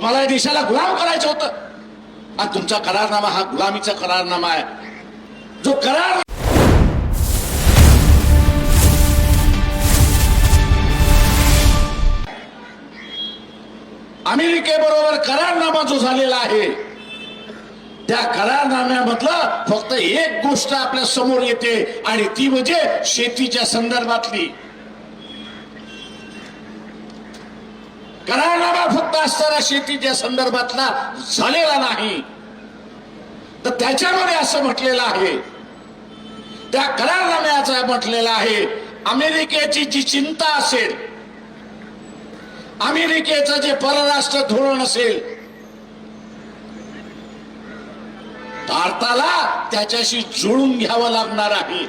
तुम्हाला या देशाला गुलाम करायचं होतं आणि तुमचा करारनामा हा गुलामीचा करारनामा आहे. जो करार अमेरिकेबरोबर करारनामा जो झालेला आहे त्या करारनाम्यामधलं फक्त एक गोष्ट आपल्या समोर येते आणि ती म्हणजे शेतीच्या संदर्भातली. करारनामा फक्त असताना शेतीच्या संदर्भातला झालेला नाही, तर त्याच्यामध्ये असं म्हटलेलं आहे, त्या करारनाम्याचं म्हटलेलं आहे, अमेरिकेची जी चिंता असेल, अमेरिकेचं जे परराष्ट्र धोरण असेल, भारताला त्याच्याशी जुळून घ्यावं लागणार आहे.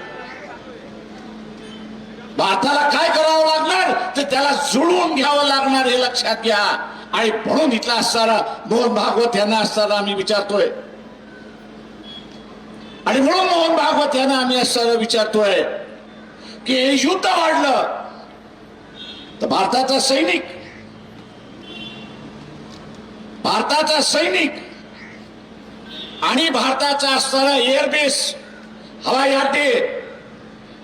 भारताला काय करावं लागणार तर त्याला जुळवून घ्यावं लागणार हे लक्षात घ्या. आणि म्हणून इथला असताना मोहन भागवत यांना असताना आम्ही विचारतोय, आणि म्हणून मोहन भागवत यांना आम्ही असताना विचारतोय की हे युद्ध वाढलं तर भारताचा सैनिक आणि भारताचा असणारा एअरबेस, हवाई अड्डे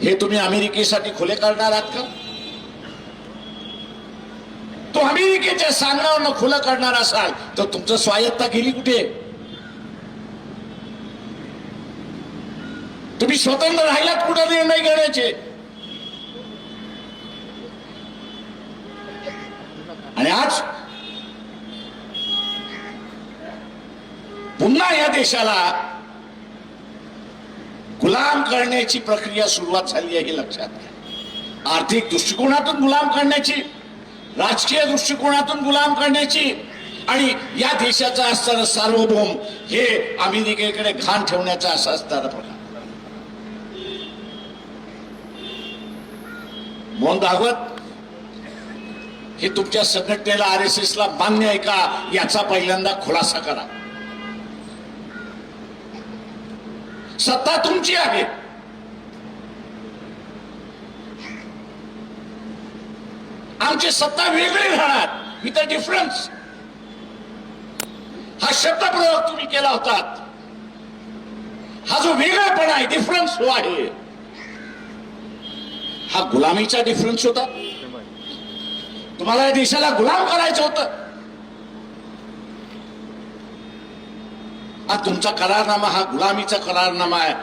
हे तुम्ही अमेरिकेसाठी खुले करणार आहात का? तो अमेरिकेच्या सांगण्यावरनं खुलं करणार असाल तर तुमचं स्वायत्ता गेली कुठे? तुम्ही स्वतंत्र राहिलात कुठे निर्णय घेण्याचे? आणि आज पुन्हा या देशाला गुलाम करण्याची प्रक्रिया सुरुवात झाली आहे हे लक्षात घ्या. आर्थिक दृष्टिकोनातून गुलाम करण्याची, राजकीय दृष्टिकोनातून गुलाम करण्याची, आणि या देशाचा असणारं सार्वभौम हे अमेरिकेकडे घाण ठेवण्याचा असा असणारा प्रकार. मोहन भागवत हे तुमच्या संघटनेला, RSS ला मान्य आहे का याचा पहिल्यांदा खुलासा करा. सत्ता तुमची आहे, आमची सत्ता वेगळी राहणार विथ अ डिफरन्स. हा शब्दप्रयोग तुम्ही केला होता, हा जो वेगळापणा आहे, डिफरन्स जो आहे, हा गुलामीचा डिफरन्स होता. तुम्हाला या देशाला गुलाम करायचं होतं आणि तुमचा करारनामा हा गुलामीचा करारनामा आहे.